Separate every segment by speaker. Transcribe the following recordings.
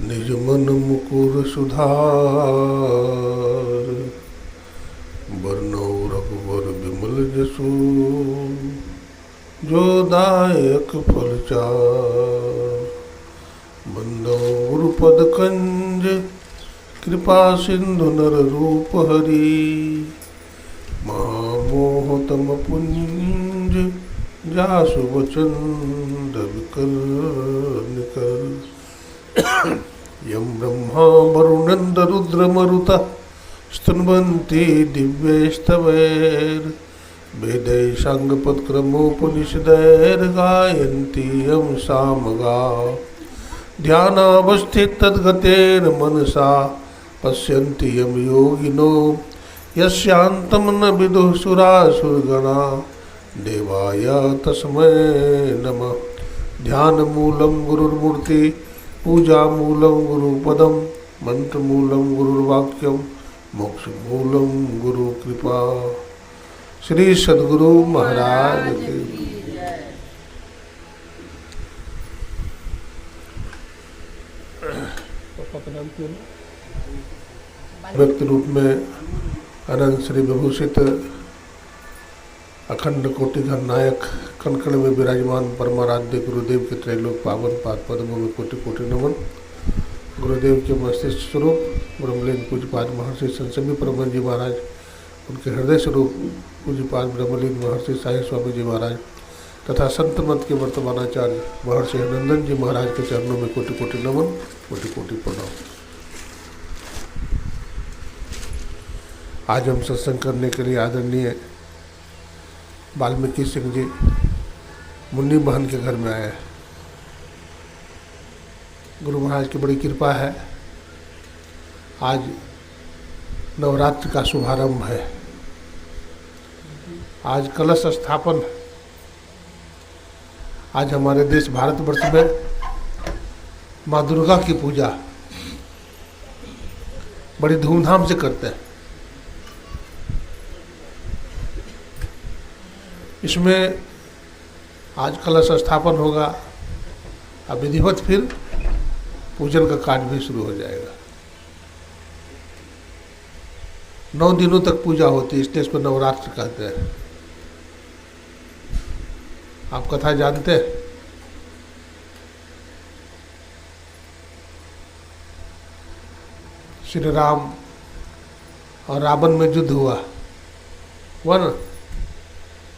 Speaker 1: निज मन मुकुर सुधार, बरनौ रघुवर विमल जसु, जो दायक फल चार। बंदौ गुरुपद कंज, कृपा सिंधु नर रूप हरि। महामोहतम पुंज, जासु वचन विकर निकर। यम ब्रह्मा वरुणेन्द्र रुद्र मरुतः स्तुन्वन्ति दिव्यैस्तवैर्। वेदैः साङ्गपदक्रमोपनिषदैर्गायन्ति यं सामगाः। ध्यानावस्थितद्गतेन मनसा पश्यन्ति यं योगिनो। यस्यान्तं न विदुः सुरासुरगणाः, देवाय तस्मै नमः। ध्यानमूलं गुरुर्मूर्ति, पूजामूलं गुरुपदं, मंत्रमूलं गुरुर्वाक्यं, मोक्षमूलं गुरुकृपा। श्री सद्गुरु महाराज की। व्यक्ति रूप में अनंत श्री विभूषित अखंड कोटिघन नायक कणकण में विराजमान परमाराध्य गुरुदेव के त्रैलोक पावन पाद पद्मों में कोटि कोटि नमन। गुरुदेव के मस्तिष्क स्वरूप ब्रह्मलीन पूज्यपाद महर्षि संसमी परमहंस जी महाराज, उनके हृदय स्वरूप पूज्यपाद ब्रह्मलीन महर्षि साई स्वामी जी महाराज तथा संत मत के वर्तमानाचार्य महर्षि नंदन जी महाराज के चरणों में कोटि कोटि नमन, कोटि कोटि प्रणाम। आज हम सत्संग करने के लिए आदरणीय वाल्मीकि सिंह जी मुन्नी बहन के घर में आए हैं। गुरु महाराज की बड़ी कृपा है, आज नवरात्र का शुभारंभ है। आज कलश स्थापन। आज हमारे देश भारतवर्ष में माँ दुर्गा की पूजा बड़ी धूमधाम से करते हैं। इसमें आज कलश स्थापन होगा, अब विधिवत फिर पूजन का कार्य भी शुरू हो जाएगा। 9 दिनों तक पूजा होती है, इसलिए इसको नवरात्र कहते हैं। आप कथा जानते हैं? श्री राम और रावण में युद्ध हुआ ना?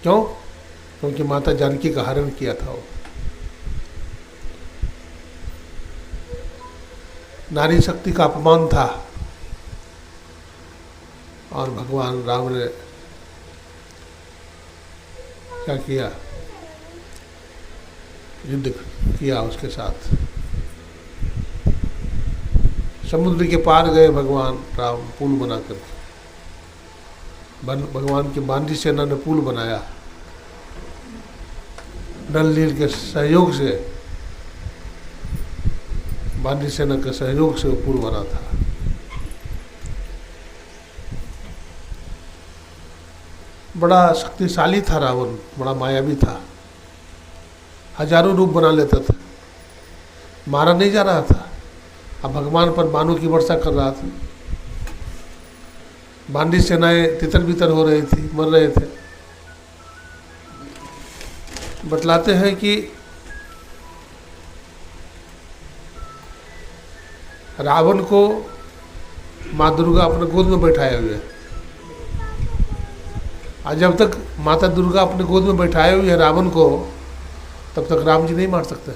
Speaker 1: क्यों? क्योंकि माता जानकी का हरण किया था वो। नारी शक्ति का अपमान था और भगवान राम ने क्या किया? युद्ध किया उसके साथ। समुद्र के पार गए भगवान राम पुल बनाकर। भगवान की बांदी सेना ने पुल बनाया, नल नील के सहयोग से, बांदी सेना के सहयोग से वो पुल बना था। बड़ा शक्तिशाली था रावण, बड़ा मायावी था, हजारों रूप बना लेता था, मारा नहीं जा रहा था। अब भगवान पर बाणों की वर्षा कर रहा था। बांदी सेनाएं तितर बितर हो रही थी, मर रहे थे। बतलाते हैं कि रावण को माँ दुर्गा अपने गोद में बैठाए हुए है। और जब तक माता दुर्गा अपने गोद में बैठाए हुए है रावण को, तब तक राम जी नहीं मार सकते।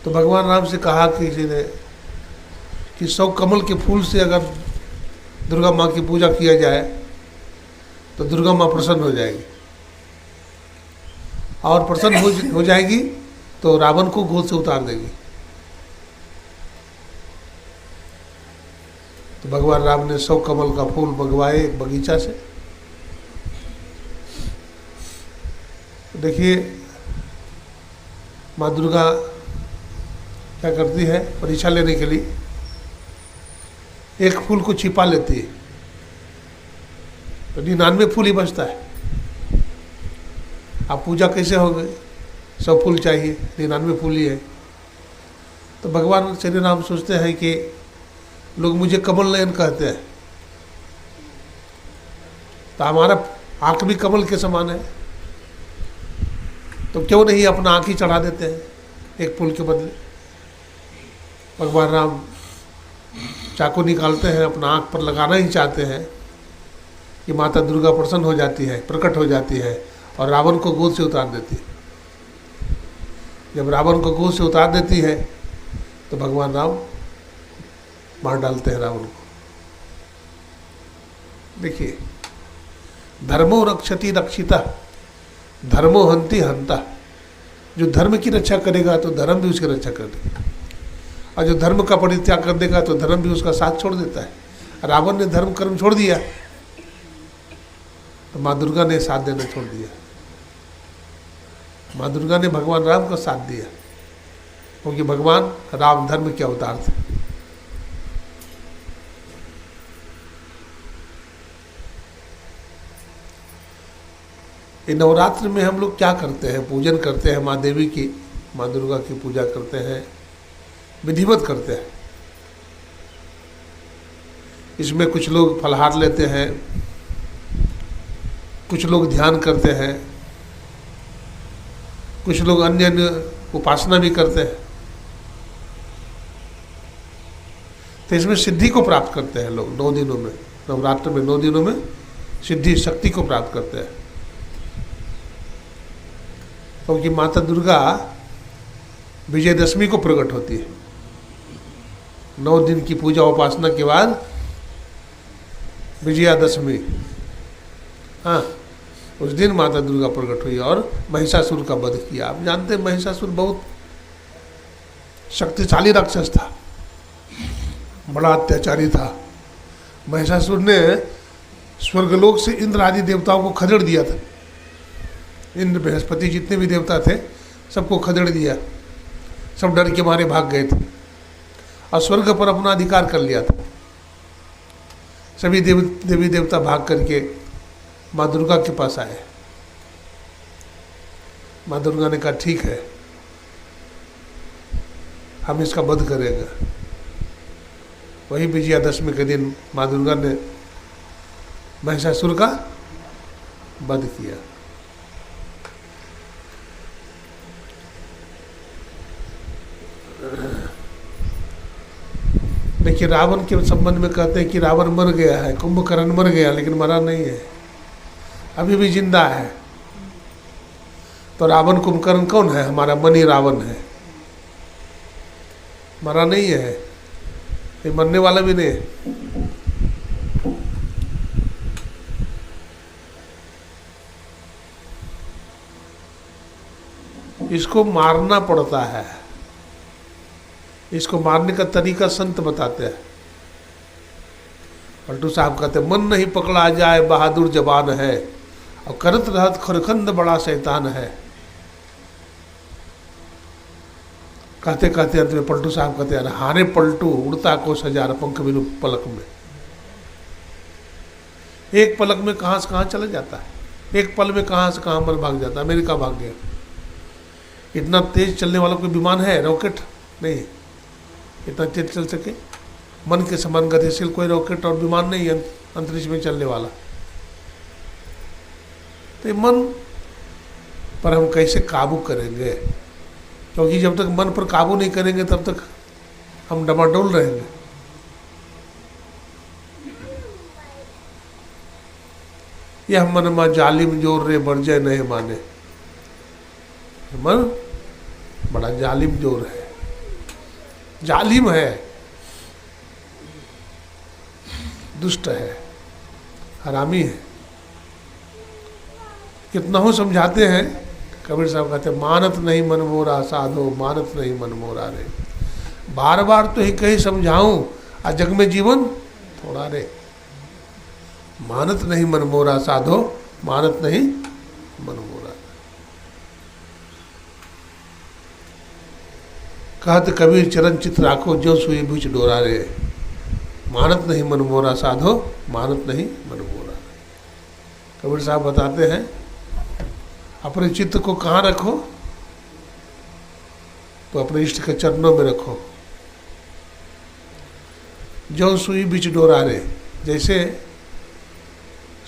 Speaker 1: तो भगवान राम से कहा कि किसी ने कि 100 कमल के फूल से अगर दुर्गा माँ की पूजा किया जाए तो दुर्गा माँ प्रसन्न हो जाएगी, और प्रसन्न हो जाएगी तो रावण को गोद से उतार देगी। तो भगवान राम ने 100 कमल का फूल मंगवाए एक बगीचा से। देखिए माँ दुर्गा क्या करती है, परीक्षा लेने के लिए एक फूल को छिपा लेती है, तो 99 फूल ही बचता है। अब पूजा कैसे हो गई? 100 फूल चाहिए, 99 फूल ही है। तो भगवान श्री राम सोचते हैं कि लोग मुझे कमल नयन कहते हैं, तो हमारा आँख भी कमल के समान है, तो क्यों नहीं अपना आँख ही चढ़ा देते हैं एक फूल के बदले। भगवान राम चाकू निकालते हैं, अपना आँख पर लगाना ही चाहते हैं कि माता दुर्गा प्रसन्न हो जाती है, प्रकट हो जाती है और रावण को गोद से उतार देती है। जब रावण को गोद से उतार देती है तो भगवान राम मार डालते हैं रावण को। देखिए, धर्मो रक्षति रक्षिता, धर्मो हंति हंता। जो धर्म की रक्षा करेगा तो धर्म भी उसकी रक्षा कर देगा, और जो धर्म का परित्याग कर देगा तो धर्म भी उसका साथ छोड़ देता है। रावण ने धर्म कर्म छोड़ दिया तो माँ दुर्गा ने साथ देना छोड़ दिया। माँ दुर्गा ने भगवान राम का साथ दिया, क्योंकि भगवान राम धर्म के अवतार थे। ये नवरात्र में हम लोग क्या करते हैं? पूजन करते हैं माँ देवी की, माँ दुर्गा की पूजा करते हैं, विधिवत करते हैं। इसमें कुछ लोग फलहार लेते हैं, कुछ लोग ध्यान करते हैं, कुछ लोग अन्य अन्य उपासना भी करते हैं। तो इसमें सिद्धि को प्राप्त करते हैं लोग 9 दिनों में, नवरात्र में 9 दिनों में सिद्धि शक्ति को प्राप्त करते हैं। क्योंकि माता दुर्गा विजयदशमी को प्रकट होती है। 9 दिन की पूजा उपासना के बाद विजयादशमी, हाँ, उस दिन माता दुर्गा प्रकट हुई और महिषासुर का वध किया। आप जानते हैं महिषासुर बहुत शक्तिशाली राक्षस था, बड़ा अत्याचारी था। महिषासुर ने स्वर्गलोक से इंद्र आदि देवताओं को खदेड़ दिया था। इंद्र, बृहस्पति, जितने भी देवता थे सबको खदेड़ दिया। सब डर के मारे भाग गए थे और स्वर्ग पर अपना अधिकार कर लिया था। सभी देवी देवता भाग करके माँ दुर्गा के पास आए। माँ दुर्गा ने कहा ठीक है, हम इसका वध करेंगे। वही विजयादशमी के दिन माँ दुर्गा ने महिषासुर का वध किया। देखिए, रावण के संबंध में कहते हैं कि रावण मर गया है, कुंभकर्ण मर गया, लेकिन मरा नहीं है, अभी भी जिंदा है। तो रावण कुंभकर्ण कौन है? हमारा मन ही रावण है, मरा नहीं है, ये मरने वाला भी नहीं है। इसको मारना पड़ता है। इसको मारने का तरीका संत बताते हैं। पलटू साहब कहते मन नहीं पकड़ा जाए बहादुर जवान है, और करत रहत खरखंद बड़ा शैतान है। कहते कहते अंत में पलटू साहब कहते हैं हारे पलटू उड़ता को 1000 पंख बिनु पलक में। एक पलक में कहाँ से कहाँ चला जाता है, एक पल में कहाँ से कहाँ मन भाग जाता है। अमेरिका भाग गया। इतना तेज चलने वाला कोई विमान है? रॉकेट नहीं इतना तेज चल सके। मन के समान गतिशील कोई रॉकेट और विमान नहीं है अंतरिक्ष में चलने वाला। तो मन पर हम कैसे काबू करेंगे? क्योंकि जब तक मन पर काबू नहीं करेंगे तब तक हम डमाडोल रहेंगे। यह मन मा जालिम जोर रे बरजय नहीं माने। मन बड़ा जालिम जोर है, जालिम है, दुष्ट है, हरामी है। कितना हो समझाते हैं, कबीर साहब कहते हैं मानत नहीं मन मोरा साधो, मानत नहीं मन मोरा रे। बार बार तो ही कहीं समझाऊं आ जग में जीवन थोड़ा रे। मानत नहीं मन मोरा साधो, मानत नहीं मन मोरा। कहत कबीर चरण चित राखो, जो सुई भुज डोरा रे। मानत नहीं मन मोरा साधो, मानत नहीं मन मोरा। कबीर साहब बताते हैं अपने चित्त को कहाँ रखो? तो अपने इष्ट के चरणों में रखो। जो सुई बीच डोरारे, जैसे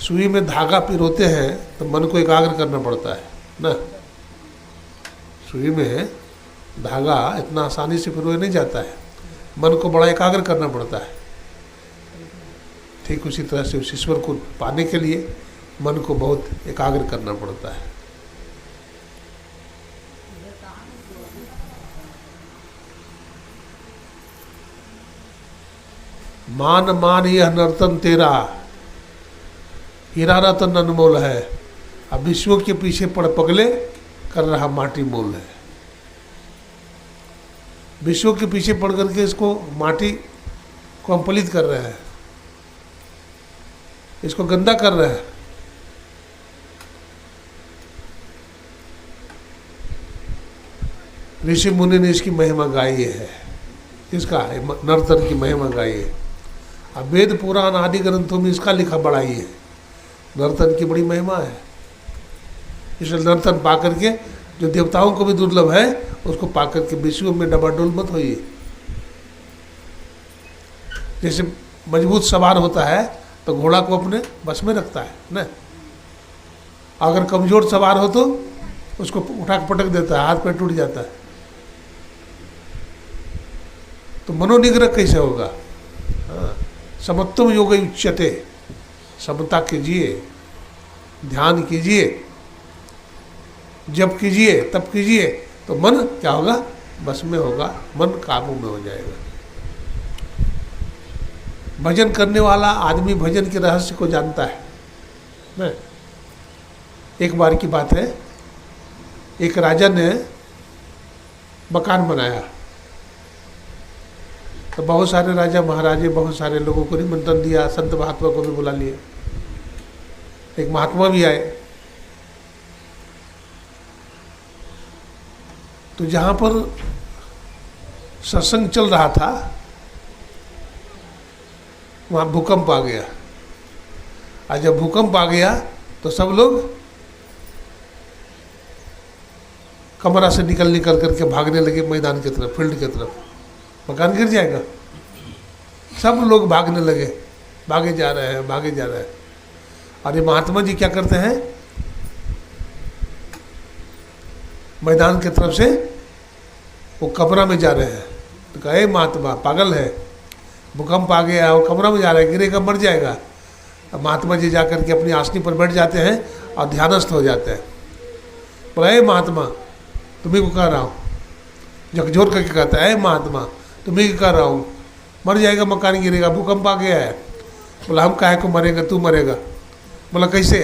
Speaker 1: सुई में धागा पिरोते हैं तो मन को एकाग्र करना पड़ता है ना। सुई में धागा इतना आसानी से पिरोया नहीं जाता है, मन को बड़ा एकाग्र करना पड़ता है। ठीक उसी तरह से उस ईश्वर को पाने के लिए मन को बहुत एकाग्र करना पड़ता है। मान मान यह नर्तन तेरा, हीरा रतन अनमोल है। अब विश्व के पीछे पड़ पगले कर रहा माटी मोल है। विश्व के पीछे पड़ करके इसको माटी को हम पलित कर रहे हैं, इसको गंदा कर रहे हैं। ऋषि मुनि ने इसकी महिमा गाई है। इसका नर्तन की महिमा गाई है। अब वेद पुराण आदि ग्रंथों में इसका लिखा बढ़ाई है। नर्तन की बड़ी महिमा है। इसलिए नर्तन पा करके जो देवताओं को भी दुर्लभ है उसको पा करके विश्व में डबाडोल मत होइए। जैसे मजबूत सवार होता है तो घोड़ा को अपने बस में रखता है ना। अगर कमजोर सवार हो तो उसको उठा के पटक देता है, हाथ पैर टूट जाता है। तो मनोनिग्रह कैसे होगा? हाँ, समत्वम योग उच्यते, समता कीजिए, ध्यान कीजिए, जब कीजिए तब कीजिए तो मन क्या होगा? बस में होगा, मन काबू में हो जाएगा। भजन करने वाला आदमी भजन के रहस्य को जानता है ना। एक बार की बात है, एक राजा ने मकान बनाया तो बहुत सारे राजा महाराजे बहुत सारे लोगों को निमंत्रण दिया, संत महात्मा को भी बुला लिया। एक महात्मा भी आए। तो जहाँ पर सत्संग चल रहा था वहाँ भूकंप आ गया। और जब भूकंप आ गया तो सब लोग कमरा से निकल करके भागने लगे मैदान की तरफ, फील्ड की तरफ। मकान गिर जाएगा। सब लोग भागने लगे, भागे जा रहे हैं, भागे जा रहे हैं। और ये महात्मा जी क्या करते हैं? मैदान की तरफ से वो कमरा में जा रहे हैं। तो कहे महात्मा पागल है, भूकंप आ गया, वो कमरा में जा रहा है, गिरेगा मर जाएगा। अब महात्मा जी जा करके अपनी आसनी पर बैठ जाते हैं और ध्यानस्थ हो जाते हैं। बोला महात्मा तुम्हें को कह रहा हूँ, झकझोर करके कहता है महात्मा तुम्हें कह रहा हूँ, मर जाएगा, मकान गिरेगा, भूकंप आ गया है। बोला हम काहे को मरेगा, तू मरेगा। बोला कैसे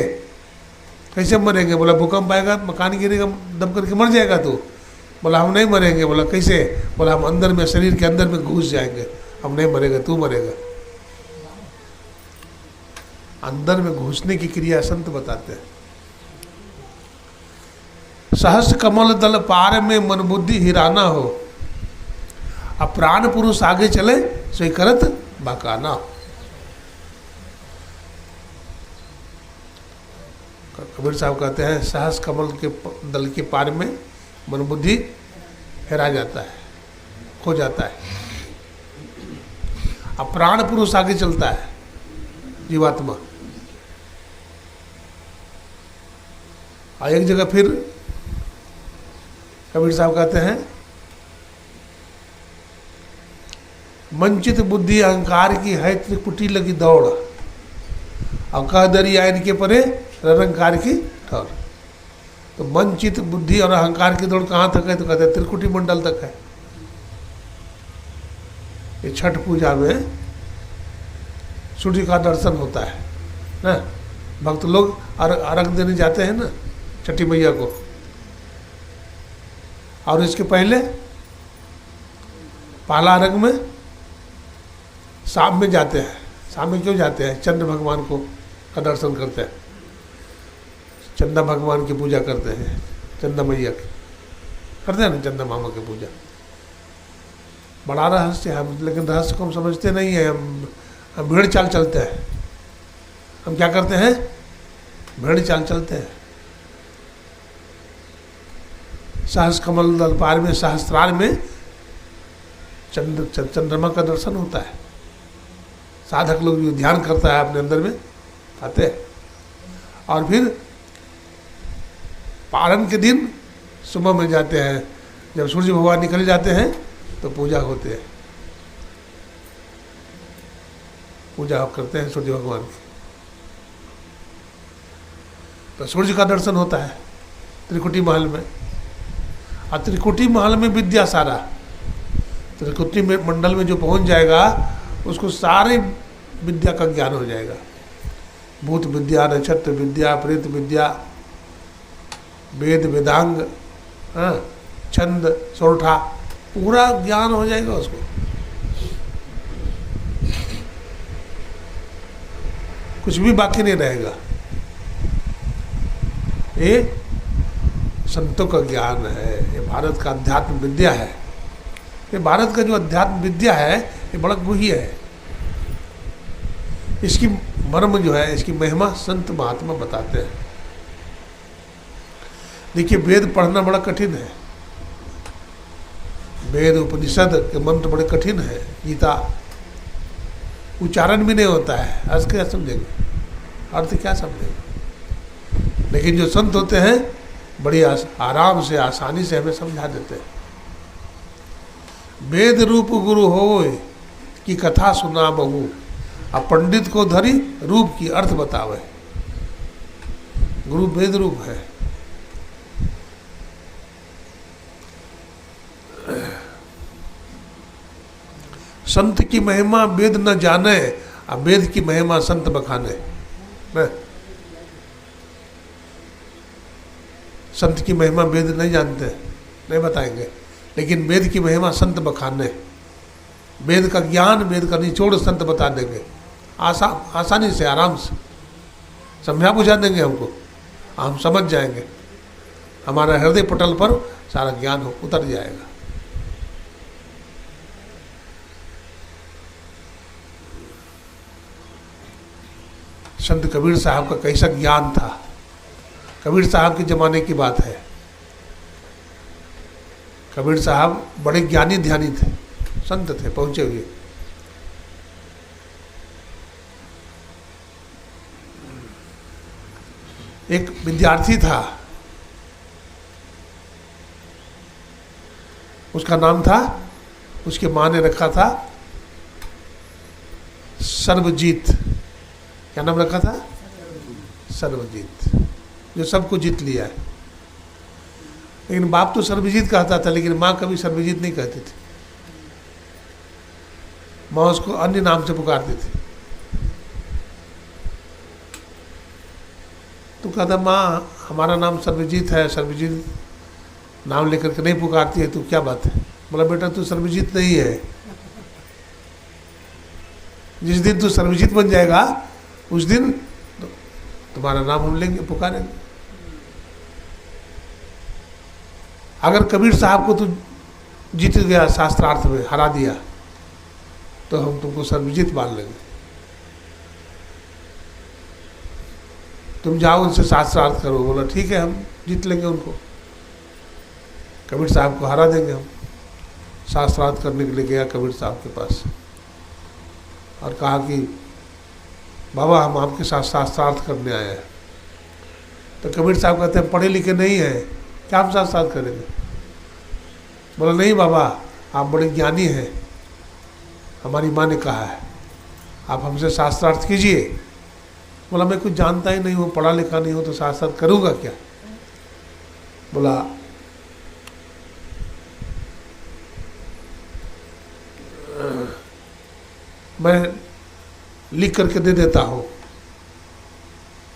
Speaker 1: कैसे मरेंगे? बोला भूकंप आएगा, मकान गिरेगा, दब करके मर जाएगा तू। बोला हम नहीं मरेंगे। बोला कैसे? बोला हम अंदर में, शरीर के अंदर में घुस जाएंगे, हम नहीं मरेगा, तू मरेगा। अंदर में घुसने की क्रिया संत बताते हैं। सहस कमल दल पार में मन बुद्धि हिराना हो, अब प्राण पुरुष आगे चले सोई करत बाकाना। कबीर साहब कहते हैं सहस कमल के दल के पार में मन बुद्धि हेरा जाता है, खो जाता है। अब प्राण पुरुष आगे चलता है, जीवात्मा। और एक जगह फिर कबीर साहब कहते हैं मंचित बुद्धि अहंकार की है त्रिपुटी लगी दौड़, और कह दरिया इनके परे निरंकार की ठौर। तो मंचित बुद्धि और अहंकार की दौड़ कहाँ तक है? तो कहते हैं त्रिकुटी मंडल तक है। ये छठ पूजा में सूर्य का दर्शन होता है ना। भक्त लोग अर्घ देने जाते हैं ना छठी मैया को। और इसके पहले पहला अर्घ में शाम में जाते हैं। शाम में क्यों जाते हैं? चंद्र भगवान को का दर्शन करते हैं, चंदा भगवान की पूजा करते हैं, चंदा मैया की करते हैं ना, चंदा मामा की पूजा। बड़ा रहस्य है, लेकिन रहस्य को हम समझते नहीं है। हम भेड़ चाल चलते हैं। हम क्या करते हैं? भेड़ चाल चलते हैं। सहस कमल दल पार में सहस्त्रार में चंद्रमा का दर्शन होता है। साधक लोग जो ध्यान करता है अपने अंदर में आते हैं। और फिर पारण के दिन सुबह में जाते हैं, जब सूर्य भगवान निकल जाते हैं तो पूजा होते हैं, पूजा करते हैं सूर्य भगवान की, तो सूर्य का दर्शन होता है त्रिकुटी महल में। और त्रिकुटी महल में विद्या सारा, त्रिकुटी में मंडल में जो पहुंच जाएगा उसको सारे विद्या का ज्ञान हो जाएगा। भूत विद्या, नक्षत्र विद्या, प्रेत विद्या, वेद वेदांग, छंद सोरठा, पूरा ज्ञान हो जाएगा उसको। कुछ भी बाकी नहीं रहेगा। ये संतों का ज्ञान है, ये भारत का अध्यात्म विद्या है। ये भारत का जो अध्यात्म विद्या है ये बड़ा गुह्य है। इसकी मर्म जो है, इसकी महिमा संत महात्मा बताते हैं। देखिए, वेद पढ़ना बड़ा कठिन है, वेद उपनिषद के मंत्र बड़े कठिन है, गीता उच्चारण भी नहीं होता है, अर्थ क्या समझेंगे, अर्थ क्या समझेंगे। लेकिन जो संत होते हैं बड़ी आराम से आसानी से हमें समझा देते हैं। वेद रूप गुरु होए की कथा सुना बहु, अब पंडित को धरी रूप की अर्थ बतावे। गुरु वेद रूप है। संत की महिमा वेद न जाने, अब वेद की महिमा संत बखाने। संत की महिमा वेद नहीं जानते, नहीं बताएंगे, लेकिन वेद की महिमा संत बखाने। वेद का ज्ञान, वेद का निचोड़ संत बता देंगे, आसानी से, आराम से समझा बुझा देंगे हमको, हम समझ जाएंगे, हमारा हृदय पटल पर सारा ज्ञान उतर जाएगा। संत कबीर साहब का कैसा ज्ञान था। कबीर साहब के ज़माने की बात है। कबीर साहब बड़े ज्ञानी ध्यानी थे, संत थे पहुंचे हुए। एक विद्यार्थी था, उसका नाम था, उसके माँ ने रखा था सर्वजीत। क्या नाम रखा था? सर्वजीत, जो सबको जीत लिया है। लेकिन बाप तो सर्वजीत कहता था, लेकिन माँ कभी सर्वजीत नहीं कहती थी। माँ उसको अन्य नाम से पुकारती थी। तो कहता, माँ हमारा नाम सर्वजीत है, सर्वजीत नाम लेकर के नहीं पुकारती है, तो क्या बात है? बोला, बेटा तू सर्वजीत नहीं है, जिस दिन तू सर्वजीत बन जाएगा उस दिन तुम्हारा नाम हम लेंगे, पुकारेंगे। अगर कबीर साहब को तू जीत गया, शास्त्रार्थ में हरा दिया, तो हम तुमको सर्वजीत मान लेंगे। तुम जाओ उनसे शास्त्रार्थ करो। बोला ठीक है, हम जीत लेंगे उनको, कबीर साहब को हरा देंगे हम। शास्त्रार्थ करने के लिए गया कबीर साहब के पास और कहा कि बाबा हम आपके साथ शास्त्रार्थ करने आए हैं। तो कबीर साहब कहते हैं, पढ़े लिखे नहीं हैं, क्या हम शास्त्रार्थ करेंगे? बोला नहीं बाबा, आप बड़े ज्ञानी हैं, हमारी माँ ने कहा है आप हमसे शास्त्रार्थ कीजिए। बोला मैं कुछ जानता ही नहीं हूँ, पढ़ा लिखा नहीं हूँ, तो शास्त्रार्थ करूँगा क्या? बोला मैं लिख करके दे देता हूँ।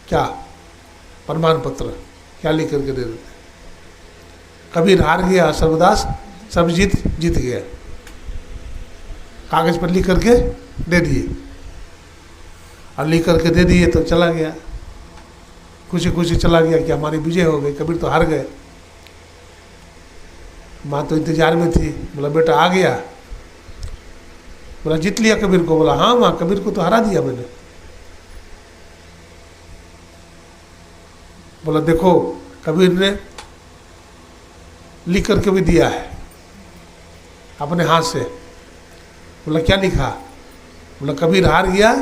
Speaker 1: क्या? प्रमाण पत्र। क्या लिख करके दे देते? कबीर हार गया, सर्वदास सर्वजीत जीत गया। कागज पर लिख करके दे दिए, और लिख करके दे दिए तो चला गया, खुशी खुशी चला गया कि हमारी विजय हो गई, कबीर तो हार गए। माँ तो इंतजार में थी। बोला बेटा आ गया? बोला जीत लिया कबीर को? बोला हाँ माँ, कबीर को तो हरा दिया मैंने। बोला देखो, कबीर ने लिख करके भी दिया है अपने हाथ से। बोला क्या लिखा? बोला कबीर हार गया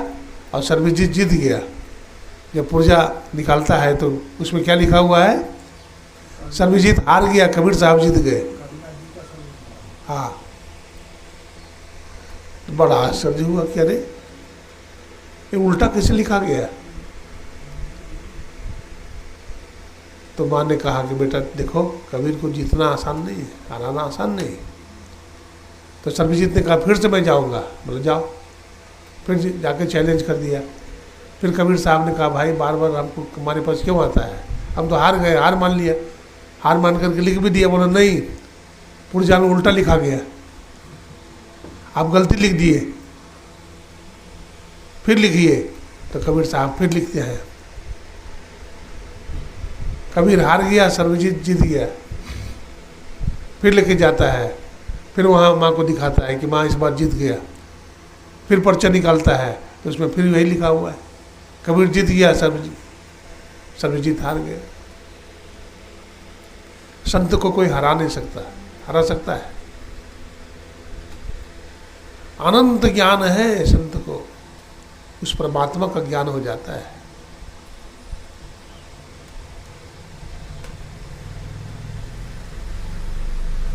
Speaker 1: और सर्वजीत जीत गया। जब पुर्जा निकालता है तो उसमें क्या लिखा हुआ है? सर्वजीत हार गया, कबीर साहब जीत गए। हाँ, तो बड़ा आश्चर्य हुआ कि अरे ये उल्टा कैसे लिखा गया? तो माँ ने कहा कि बेटा देखो, कबीर को जीतना आसान नहीं है, हराना आसान नहीं है। तो सर्वजीत ने कहा फिर से मैं जाऊंगा। बोले जाओ। फिर जाके चैलेंज कर दिया। फिर कबीर साहब ने कहा भाई बार बार हमको हमारे पास क्यों आता है, हम तो हार गए, हार मान लिया। हार मान करके लिख भी दिया। बोला नहीं, पुर्जा में उल्टा लिखा गया, आप गलती लिख दिए, फिर लिखिए। तो कबीर साहब फिर लिखते हैं, कबीर हार गया, सर्वजीत जीत गया। फिर लेके जाता है, फिर वहाँ माँ को दिखाता है कि माँ इस बार जीत गया। फिर पर्चा निकालता है तो उसमें फिर वही लिखा हुआ है, कबीर जीत गया, सर्वजीत हार गया। संत को कोई हरा नहीं सकता, हरा सकता है? अनंत ज्ञान है संत को, उस परमात्मा का ज्ञान हो जाता है।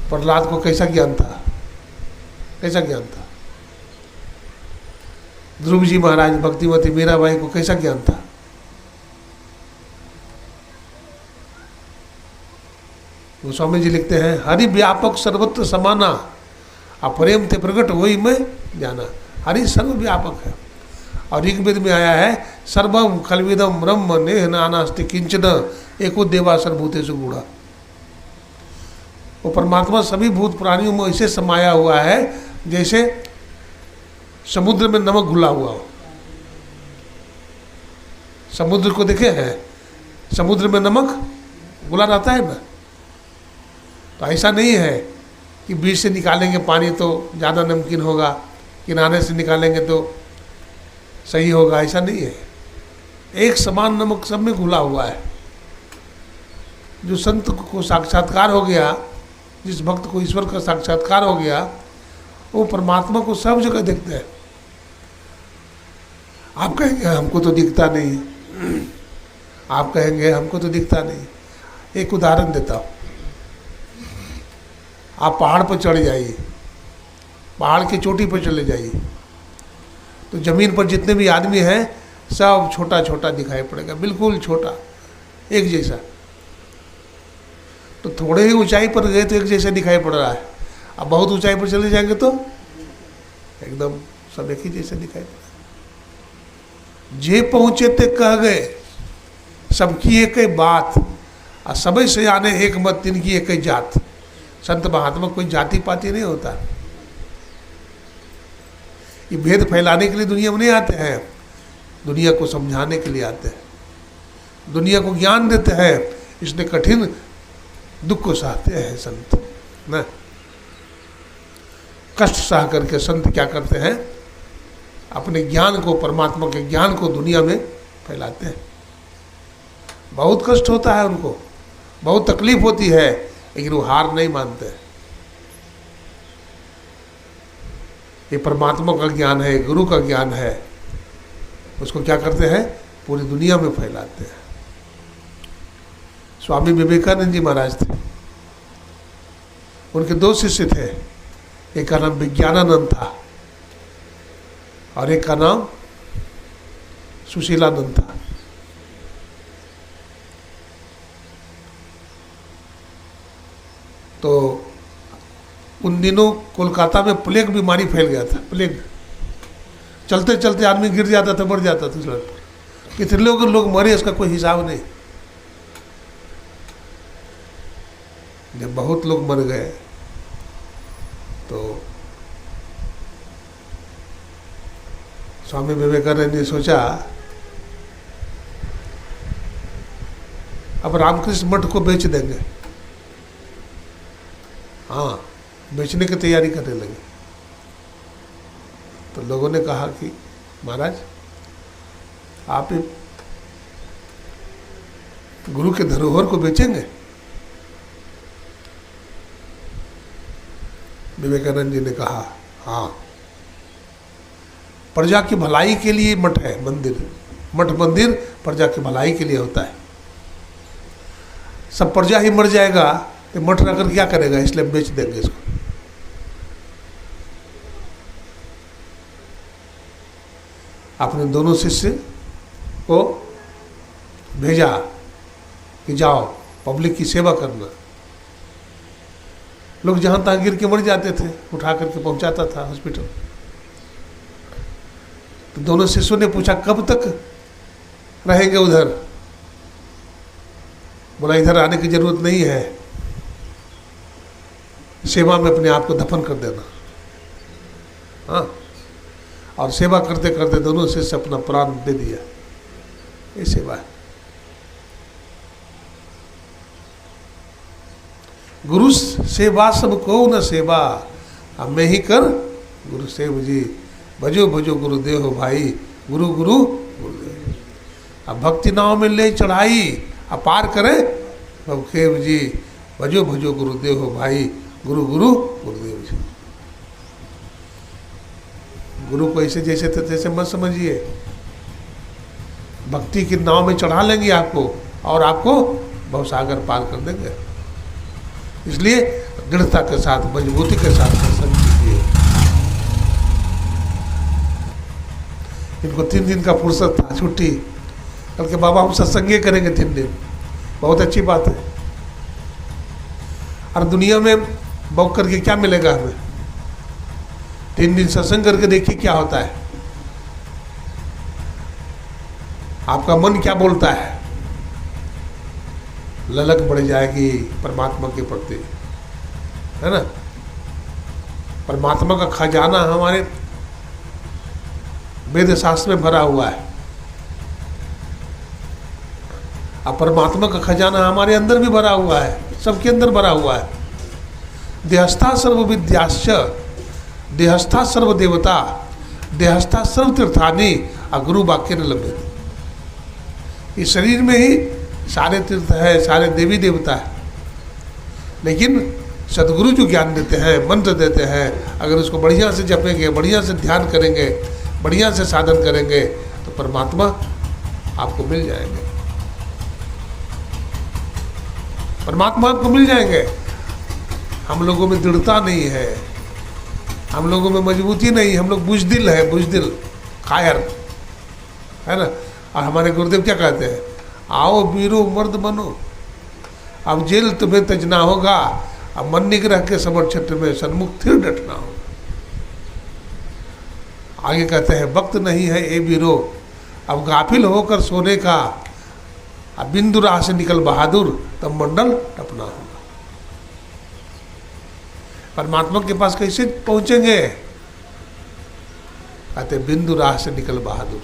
Speaker 1: प्रहलाद को कैसा ज्ञान था? कैसा ज्ञान था? ध्रुव जी महाराज, भक्तिमती मीराबाई को कैसा ज्ञान था? गोस्वामी जी लिखते हैं, हरि व्यापक सर्वत्र समाना, अप्रेम ते प्रकट वही मैं जाना। हरि सर्वव्यापक है। और ऋग्वेद में आया है, सर्वम खलविदम ब्रह्म नेह नानास्ति किंचन एको देवा सर्वभूतेषु गूढ़ा। वो परमात्मा सभी भूत प्राणियों में ऐसे समाया हुआ है जैसे समुद्र में नमक घुला हुआ हो। समुद्र को देखे हैं, समुद्र में नमक घुला रहता है ना। तो ऐसा नहीं है कि बीच से निकालेंगे पानी तो ज़्यादा नमकीन होगा, किनारे से निकालेंगे तो सही होगा, ऐसा नहीं है। एक समान नमक सब में घुला हुआ है। जो संत को साक्षात्कार हो गया, जिस भक्त को ईश्वर का साक्षात्कार हो गया, वो परमात्मा को सब जगह देखते हैं। आप कहेंगे हमको तो दिखता नहीं, आप कहेंगे हमको तो दिखता नहीं। एक उदाहरण देता हूँ, आप पहाड़ पर चढ़ जाइए, पहाड़ की चोटी पर चले जाइए, तो ज़मीन पर जितने भी आदमी हैं सब छोटा छोटा दिखाई पड़ेगा, बिल्कुल छोटा, एक जैसा। तो थोड़े ही ऊंचाई पर गए तो एक जैसा दिखाई पड़ रहा है, अब बहुत ऊंचाई पर चले जाएंगे तो एकदम सब एक ही जैसे दिखाई पड़ा। जे पहुँचे ते कह गए, सबकी एक ही बात, और सबे से आने एक मत, तिनकी एक ही जात। संत महात्मा कोई जाति पाति नहीं होता। ये भेद फैलाने के लिए दुनिया में नहीं आते हैं, दुनिया को समझाने के लिए आते हैं, दुनिया को ज्ञान देते हैं। इसलिए कठिन दुख को सहते हैं संत ना। कष्ट सह करके संत क्या करते हैं? अपने ज्ञान को, परमात्मा के ज्ञान को दुनिया में फैलाते हैं। बहुत कष्ट होता है उनको, बहुत तकलीफ होती है, लेकिन वो हार नहीं मानते। ये परमात्मा का ज्ञान है, गुरु का ज्ञान है, उसको क्या करते हैं? पूरी दुनिया में फैलाते हैं। स्वामी विवेकानंद जी महाराज थे, उनके दो शिष्य थे, एक का नाम विज्ञानानंद था और एक का नाम सुशीलानंद था। तो उन दिनों कोलकाता में प्लेग बीमारी फैल गया था। प्लेग, चलते चलते आदमी गिर जाता था, मर जाता था सड़क पर। कितने लोग मरे इसका कोई हिसाब नहीं। जब बहुत लोग मर गए तो स्वामी विवेकानंद ने सोचा अब रामकृष्ण मठ को बेच देंगे। हाँ, बेचने की तैयारी करने लगे। तो लोगों ने कहा कि महाराज आप गुरु के धरोहर को बेचेंगे? विवेकानंद जी ने कहा, हाँ, प्रजा की भलाई के लिए मठ है, मंदिर, मठ मंदिर प्रजा की भलाई के लिए होता है। सब प्रजा ही मर जाएगा तो मठ रखकर क्या करेगा, इसलिए बेच देंगे इसको। अपने दोनों शिष्य को भेजा कि जाओ पब्लिक की सेवा करना। लोग जहां तहां गिर के मर जाते थे, उठा करके पहुंचाता था हॉस्पिटल। तो दोनों शिष्यों ने पूछा, कब तक रहेंगे उधर? बोला, इधर आने की जरूरत नहीं है, सेवा में अपने आप को दफन कर देना। हाँ, और सेवा करते करते दोनों शिष्य अपना प्राण दे दिया। ये सेवा है। गुरु सेवा सबको न सेवा, अब मैं ही कर गुरु सेव जी, भजो भजो गुरुदेव हो भाई, गुरु गुरु गुरुदेव। अब भक्ति नाव में ले चढ़ाई, अब पार करे भवखेव जी, भजो भजो गुरुदेव हो भाई, गुरु गुरु गुरुदेव जी। गुरु को ऐसे जैसे तैसे मत समझिए, भक्ति की नाव में चढ़ा लेंगे आपको और आपको भवसागर पार कर देंगे। इसलिए दृढ़ता के साथ, मजबूती के साथ सत्संग कीजिए। इनको 3 दिन का फुर्सत था, छुट्टी। कल के बाबा हम सत्संग करेंगे 3 दिन, बहुत अच्छी बात है। और दुनिया में बौक करके क्या मिलेगा हमें? 3 दिन सत्संग करके देखिए क्या होता है। आपका मन क्या बोलता है? ललक बढ़ जाएगी परमात्मा के प्रति, है ना। परमात्मा का खजाना हमारे वेद शास्त्र में भरा हुआ है। अब परमात्मा का खजाना हमारे अंदर भी भरा हुआ है, सबके अंदर भरा हुआ है। देहस्था सर्व विद्याश्च, देहस्था सर्व देवता, देहस्था सर्व तीर्थानि, अगुरु वाक्य न लभ्यते। इस शरीर में ही सारे तीर्थ है, सारे देवी देवता है। लेकिन सदगुरु जो ज्ञान देते हैं, मंत्र देते हैं, अगर उसको बढ़िया से जपेंगे, बढ़िया से ध्यान करेंगे, बढ़िया से साधन करेंगे तो परमात्मा आपको मिल जाएंगे। परमात्मा आपको मिल जाएंगे। हम लोगों में दृढ़ता नहीं है, हम लोगों में मजबूती नहीं, हम लोग बुजदिल है, बुजदिल, कायर, है ना। और हमारे गुरुदेव क्या कहते हैं? आओ वीरो मर्द बनो, अब जेल तुम्हें तजना होगा, अब मन निग्रह के समर क्षेत्र में सन्मुख फिर डटना होगा। आगे कहते हैं, वक्त नहीं है ए वीरो, अब गाफिल होकर सोने का, अब बिंदु राह से निकल बहादुर, तब मंडल टपना होगा। परमात्मा के पास कैसे पहुंचेंगे? कहते बिंदु राह से निकल बहादुर।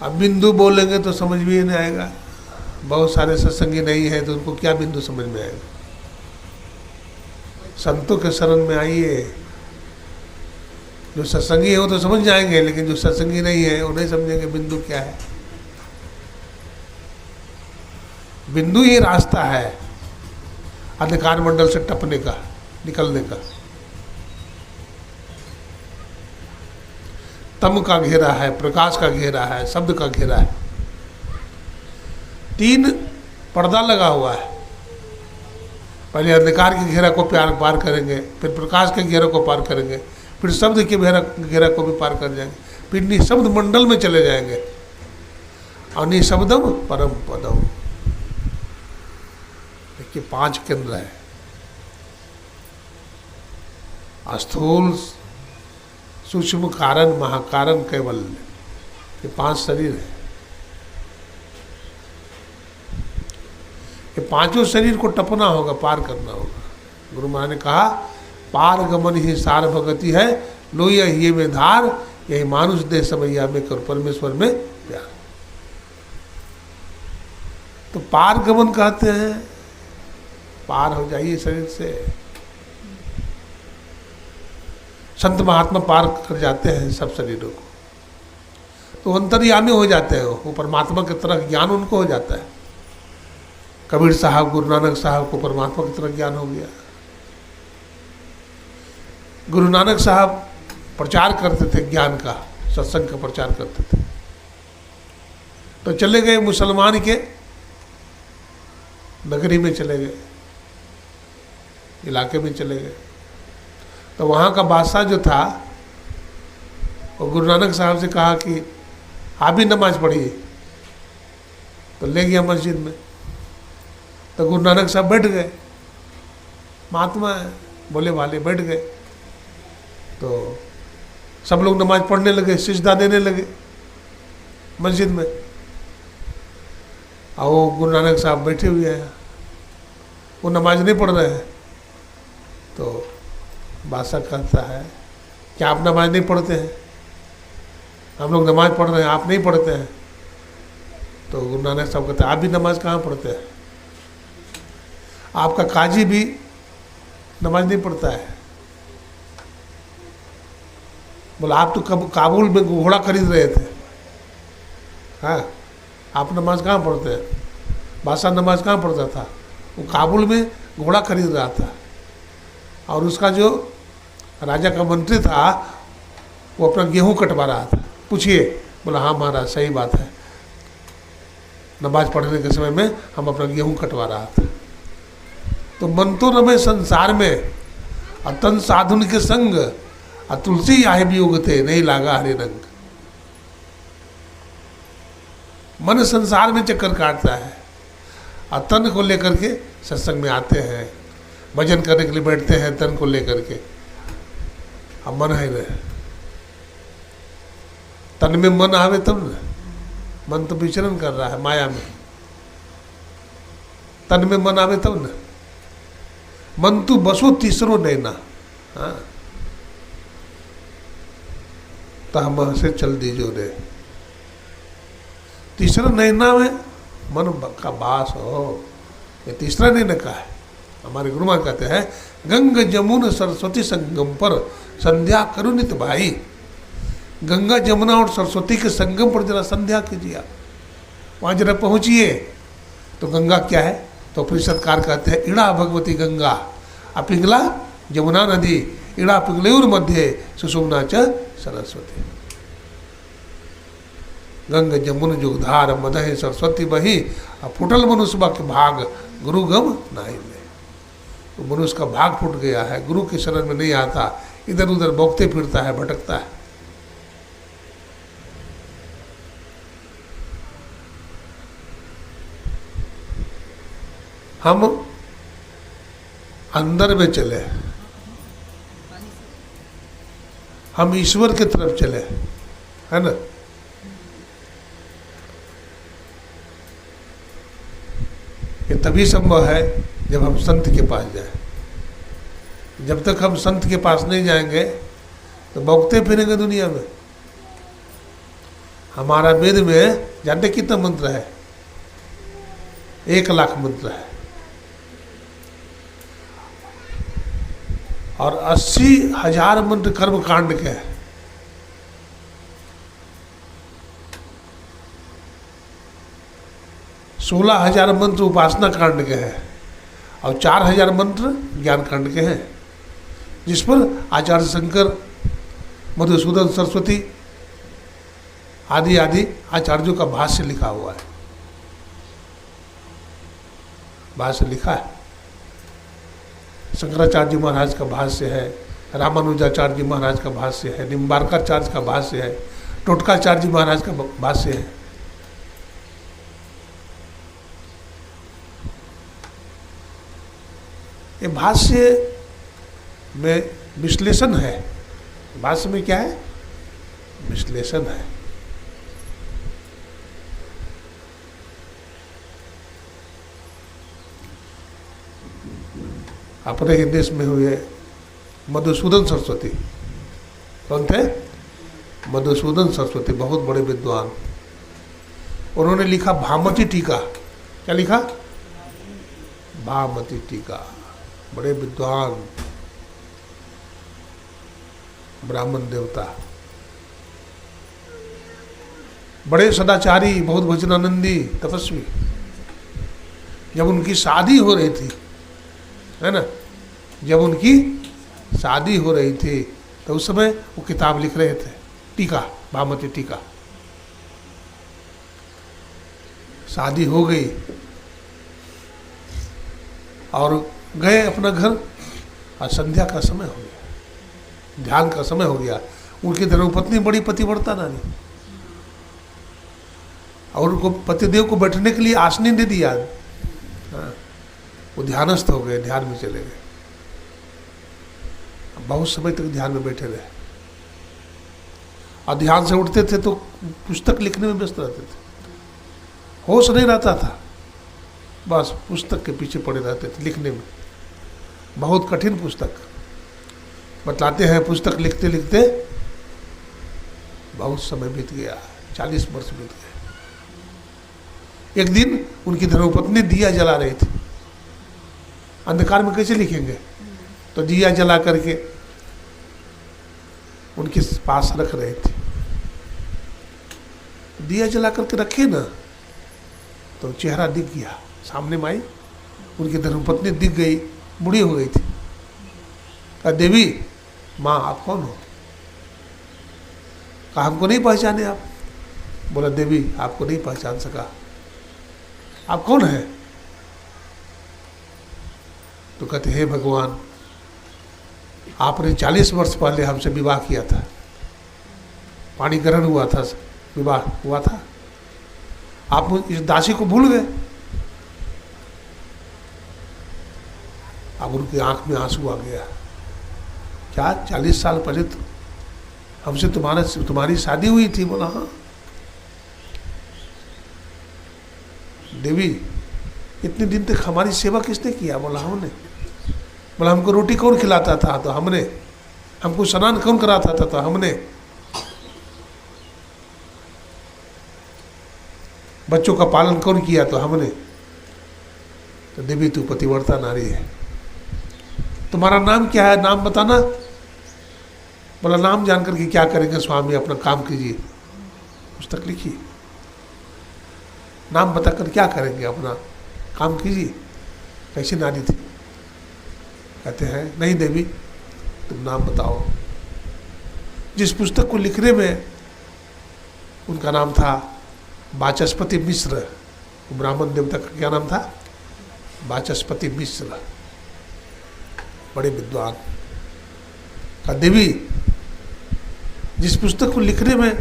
Speaker 1: अब बिंदु बोलेंगे तो समझ भी नहीं आएगा। बहुत सारे सत्संगी नहीं है तो उनको क्या बिंदु समझ में आएगा? संतों के शरण में आइए। जो सत्संगी है वो तो समझ जाएंगे, लेकिन जो सत्संगी नहीं है वो नहीं समझेंगे बिंदु क्या है। बिंदु ही रास्ता है अंधकार मंडल से टपने का, निकलने का। तम का घेरा है, प्रकाश का घेरा है, शब्द का घेरा है। 3 पर्दा लगा हुआ है। पहले अंधकार के घेरा को पार करेंगे, फिर प्रकाश के घेरा को पार करेंगे, फिर शब्द के घेरा को भी पार कर जाएंगे, फिर निशब्द मंडल में चले जाएंगे। और निशब्दम परम पदम। देखिए 5 केंद्र है। स्थूल, सूक्ष्म, कारण, महाकारण, कैवल्य, ये 5 शरीर है। ये 5 शरीर को टपना होगा, पार करना होगा। गुरु महाराज ने कहा, पार गमन ही सार भगति है, लोहिया ये में धार, यही मानुष देह समैया में कर परमेश्वर में प्यार। तो पार गमन कहते हैं, पार हो जाइए शरीर से। संत महात्मा पार कर जाते हैं सब शरीरों को, तो अंतर्यामी हो जाते हैं, वो परमात्मा की तरफ ज्ञान उनको हो जाता है। कबीर साहब, गुरु नानक साहब को परमात्मा की तरह ज्ञान हो गया। गुरु नानक साहब प्रचार करते थे ज्ञान का, सत्संग का प्रचार करते थे। तो चले गए मुसलमान के नगरी में, चले गए इलाके में चले गए। तो वहाँ का बादशाह जो था वो गुरु नानक साहब से कहा कि आप भी नमाज पढ़िए। तो ले गया मस्जिद में। तो गुरु नानक साहब बैठ गए, महात्मा है, बोले वाले बैठ गए। तो सब लोग नमाज पढ़ने लगे, सिजदा देने लगे मस्जिद में। और वो गुरु नानक साहब बैठे हुए हैं, वो नमाज नहीं पढ़ रहे हैं। तो बादशाह कहता है कि आप नमाज नहीं पढ़ते हैं? हम लोग नमाज पढ़ रहे हैं, आप नहीं पढ़ते हैं। तो गुरु नानक साहब कहते हैं आप भी नमाज कहाँ पढ़ते हैं? आपका काजी भी नमाज नहीं पढ़ता है। बोला आप तो कब काबुल में घोड़ा खरीद रहे थे, हाँ, आप नमाज कहाँ पढ़ते हैं? बादशाह नमाज कहाँ पढ़ता था? वो काबुल में घोड़ा खरीद रहा था। और उसका जो राजा का मंत्री था वो अपना गेहूं कटवा रहा था। पूछिए? बोला हाँ महाराज सही बात है, नमाज पढ़ने के समय में हम अपना गेहूं कटवा रहा था। तो मन तो रमे संसार में अतन साधुन के संग, आ तुलसी आए भी उगते नहीं लागा हरे रंग। मन संसार में चक्कर काटता है, और तन को लेकर के सत्संग में आते हैं, भजन करने के लिए बैठते हैं तन को लेकर के। अब मन है रहे, तन में मन आवे तब न। मन तो विचरण कर रहा है माया में, तन में मन आवे तब न। मन तू बसो तीसरो नैना, हाँ, तो हम से चल दीजो रे। तीसरा नैना में मन का बास हो, ये तीसरा नैना का है। हमारे गुरुमान कहते हैं गंग जमुन सरस्वती संगम पर संध्या करुणित भाई। गंगा जमुना और सरस्वती के संगम पर जरा संध्या कीजिए, आप वहाँ जरा पहुँचिए। तो गंगा क्या है? तो परिषदकार कहते हैं इड़ा भगवती गंगा अपिंगला जमुना नदी इड़ा पिंगलेर मध्य सुषुम्ना च सरस्वती। गंग जमुन जुगधार मदह सरस्वती बही फुटल मनुष्य के भाग गुरुगम नहीं ले। तो मनुष्य का भाग फूट गया है, गुरु के शरण में नहीं आता, इधर उधर भौंकते फिरता है, भटकता है। हम अंदर में चले, हम ईश्वर की तरफ चले, है ना। ये तभी संभव है जब हम संत के पास जाएं। जब तक हम संत के पास नहीं जाएंगे तो भौंकते फिरेंगे दुनिया में। हमारा वेद में जानते कितना मंत्र है? 1,00,000 मंत्र है, और 80,000 मंत्र कर्म कांड के हैं। सोलह 16,000 मंत्र उपासना कांड के हैं, और 4,000 मंत्र ज्ञान कांड के हैं, जिस पर आचार्य शंकर, मधुसूदन सरस्वती आदि आदि आचार्यों का भाष्य लिखा हुआ है। भाष्य लिखा है, शंकराचार्य जी महाराज का भाष्य है, रामानुजाचार्य जी महाराज का भाष्य है, निम्बारकाचार्य का भाष्य है, टोटकाचार्य जी महाराज का भाष्य है। ये भाष्य में विश्लेषण है। भाष्य में क्या है? विश्लेषण है। अपने ही देश में हुए मधुसूदन सरस्वती, कौन थे? मधुसूदन सरस्वती, बहुत बड़े विद्वान। उन्होंने लिखा भामती टीका। क्या लिखा? भामती टीका। बड़े विद्वान, ब्राह्मण देवता, बड़े सदाचारी, बहुत भजनानंदी, तपस्वी। जब उनकी शादी हो रही थी, है ना, जब उनकी शादी हो रही थी तो उस समय वो किताब लिख रहे थे, टीका, भामती टीका। शादी हो गई और गए अपना घर, और संध्या का समय हो गया, ध्यान का समय हो गया। उनकी धर्मपत्नी बड़ी पतिव्रता नारी, और उनको पतिदेव को बैठने के लिए आसनी दे दिया। हाँ, वो ध्यानस्थ हो गए, ध्यान में चले गए, बहुत समय तक ध्यान में बैठे रहे, और ध्यान से उठते थे तो पुस्तक लिखने में व्यस्त रहते थे, होश नहीं रहता था, बस पुस्तक के पीछे पड़े रहते थे लिखने में। बहुत कठिन पुस्तक, बतलाते हैं पुस्तक लिखते लिखते बहुत समय बीत गया, 40 वर्ष बीत गए। एक दिन उनकी धर्मपत्नी दिया जला रही थी, अंधकार में कैसे लिखेंगे, तो दिया जला करके उनके पास रख रहे थे। दिया जला करके रखे ना, तो चेहरा दिख गया सामने में आई, उनकी धर्मपत्नी दिख गई, बूढ़ी हो गई थी। कहा, देवी माँ आप कौन हो? कहा, हमको नहीं पहचाने आप? बोला, देवी आपको नहीं पहचान सका, आप कौन है? तो कहते, हे भगवान, आपने 40 वर्ष पहले हमसे विवाह किया था, पाणी ग्रहण हुआ था, विवाह हुआ था, आप इस दासी को भूल गए। अब उनकी आंख में आंसू आ गया। क्या 40 साल पहले तो हमसे तुम्हारी शादी हुई थी? बोला, हाँ। देवी इतने दिन तक हमारी सेवा किसने किया? बोला, हमने। बोला, हमको रोटी कौन खिलाता था? तो हमने। हमको स्नान कौन कराता था? तो हमने। बच्चों का पालन कौन किया? तो हमने। तो देवी तू पतिव्रता नारी है, तुम्हारा नाम क्या है? नाम बताना। बोला, नाम जान करके क्या करेंगे स्वामी, अपना काम कीजिए, पुस्तक लिखिए, नाम बताकर क्या करेंगे, अपना काम कीजिए। कैसी नारी थी? कहते हैं, नहीं देवी तुम नाम बताओ। जिस पुस्तक को लिखने में उनका नाम था वाचस्पति मिश्र, ब्राह्मण देवता का क्या नाम था? वाचस्पति मिश्र, बड़े विद्वान। कहा, देवी जिस पुस्तक को लिखने में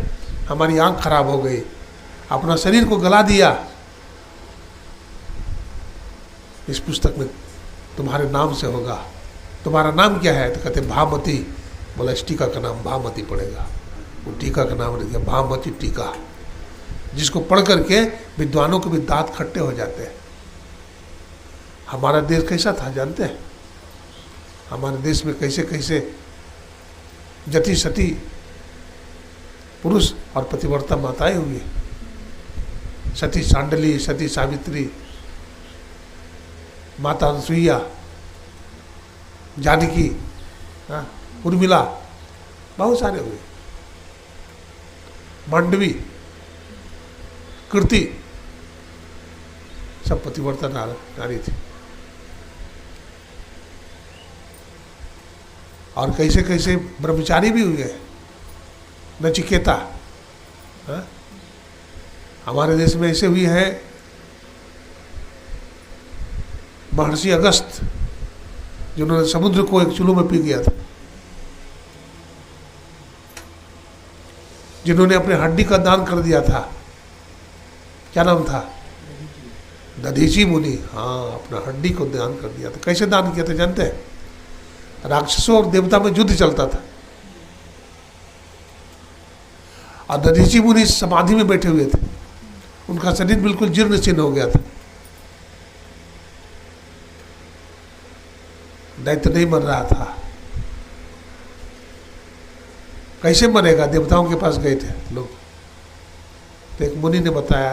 Speaker 1: हमारी आंख खराब हो गई, अपना शरीर को गला दिया, इस पुस्तक में तुम्हारे नाम से होगा। तुम्हारा नाम क्या है? तो कहते भामती। बोला, इस टीका का नाम भामती पड़ेगा। वो टीका का नाम रख दिया भामती टीका, जिसको पढ़ करके विद्वानों के भी दांत खट्टे हो जाते हैं। हमारा देश कैसा था जानते हैं? हमारे देश में कैसे कैसे जति सती पुरुष और पतिव्रता माताएं हुई। सती सांडली, सती सावित्री, माता अनसुईया, जानकी, उर्मिला, बहुत सारे हुए। मांडवी, कीर्ति, सब पतिव्रता नारी थी। और कैसे कैसे ब्रह्मचारी भी हुए। नचिकेता, हमारे देश में ऐसे हुई है महर्षि अगस्त, जिन्होंने समुद्र को एक चूल्हे में पी गया था, जिन्होंने अपने हड्डी का दान कर दिया था। क्या नाम था? दधीची मुनि। हाँ, अपना हड्डी को दान कर दिया था। कैसे दान किया था जानते हैं? राक्षसों और देवता में युद्ध चलता था, और दधीची मुनि समाधि में बैठे हुए थे, उनका शरीर बिल्कुल जीर्ण शीर्ण हो गया था। दैत्य नहीं मर रहा था। कैसे मरेगा? देवताओं के पास गए थे लोग, तो एक मुनि ने बताया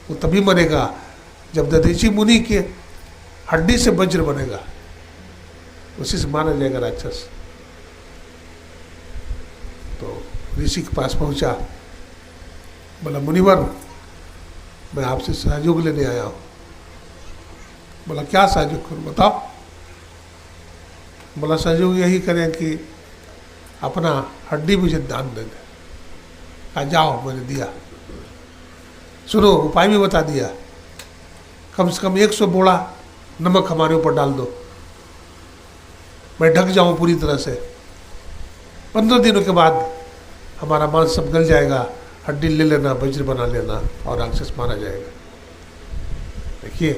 Speaker 1: वो तभी मरेगा जब दधीची मुनि के हड्डी से वज्र बनेगा, उसी से मारा जाएगा राक्षस। तो ऋषि के पास पहुंचा, बोला, मुनिवर मैं आपसे सहयोग लेने आया हूँ। बोला क्या सहयोग करूँ बताओ। बोला सहयोग यही करें कि अपना हड्डी मुझे दान दे दे। कहा जाओ, मैंने दिया। सुनो, उपाय भी बता दिया, कम से कम 100 बोरा नमक हमारे ऊपर डाल दो, मैं ढक जाऊं पूरी तरह से। 15 दिनों के बाद हमारा मांस सब गल जाएगा, हड्डी ले लेना, वज्र बना लेना और राक्षस मारा जाएगा। देखिए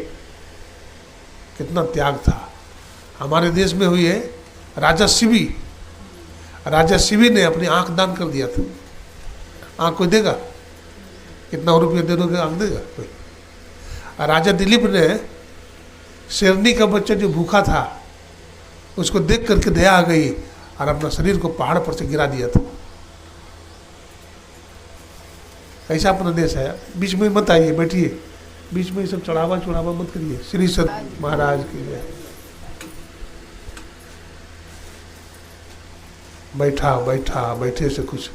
Speaker 1: कितना त्याग था। हमारे देश में हुई है राजा शिवी। राजा शिवी ने अपनी आंख दान कर दिया था। आंख कोई देगा? कितना रुपये दे दोगे, आंख देगा कोई? राजा दिलीप ने शेरनी का बच्चा जो भूखा था उसको देख करके दया आ गई और अपना शरीर को पहाड़ पर से गिरा दिया था। ऐसा अपना देश है। बीच में मत आइए, बैठिए, बीच में सब चढ़ावा चढ़ावा मत करिए। श्री सत महाराज की जय। बैठा बैठा बैठे से कुछ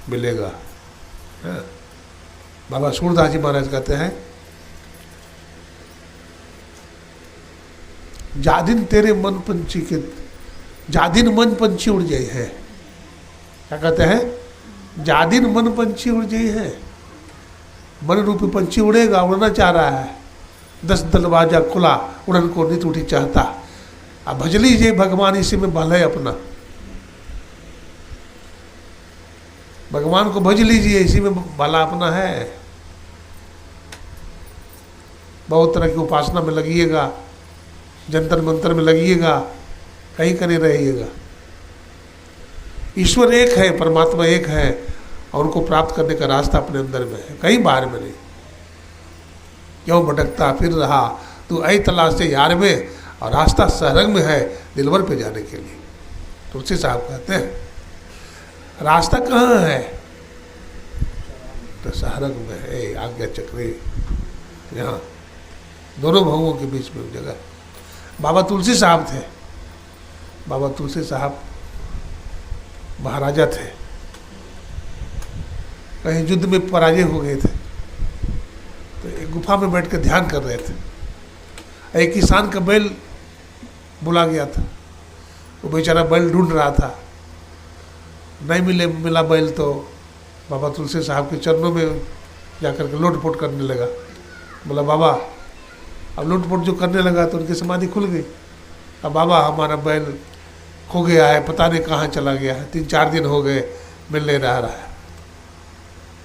Speaker 1: मिलेगा। बाबा सूरदास जी महाराज कहते हैं, जादिन तेरे मन पंछी के, जादिन मन पंछी उड़ जाए है। क्या कहते हैं? जादिन मन पंछी उड़ जाए है। मन रूपी पंछी उड़ेगा, उड़ना चाह रहा है। 10 दरवाजा खुला, उड़न को नित उठी चाहता। अब भज लीजिए भगवान, इसी में भला है अपना। भगवान को भज लीजिए, इसी में भला अपना है। बहुत तरह की उपासना में लगिएगा, जंतर मंतर में लगिएगा, कहीं का नहीं रहिएगा। ईश्वर एक है, परमात्मा एक है और उनको प्राप्त करने का रास्ता अपने अंदर में है, कहीं बाहर में नहीं। क्यों भटकता फिर रहा तू ऐ तलाश से यार में, और रास्ता सहरंग में है दिलवर पे जाने के लिए। तुलसी साहब कहते हैं रास्ता कहाँ है? तो सहरंग में है, आज्ञा चक्री, यहाँ दोनों भवों के बीच में जगह। बाबा तुलसी साहब थे। बाबा तुलसी साहब महाराजा थे, कहीं युद्ध में पराजय हो गए थे, तो एक गुफा में बैठ कर ध्यान कर रहे थे। एक किसान का बैल बुला गया था, वो बेचारा बैल ढूंढ रहा था, नहीं मिला बैल, तो बाबा तुलसी साहब के चरणों में जाकर के लोटपोट करने लगा। बोला बाबा, अब लोटपोट जो करने लगा तो उनकी समाधि खुल गई। अब बाबा हमारा बैल खो गया है, पता नहीं कहाँ चला गया है, 3-4 दिन हो गए मिल नहीं रहा है।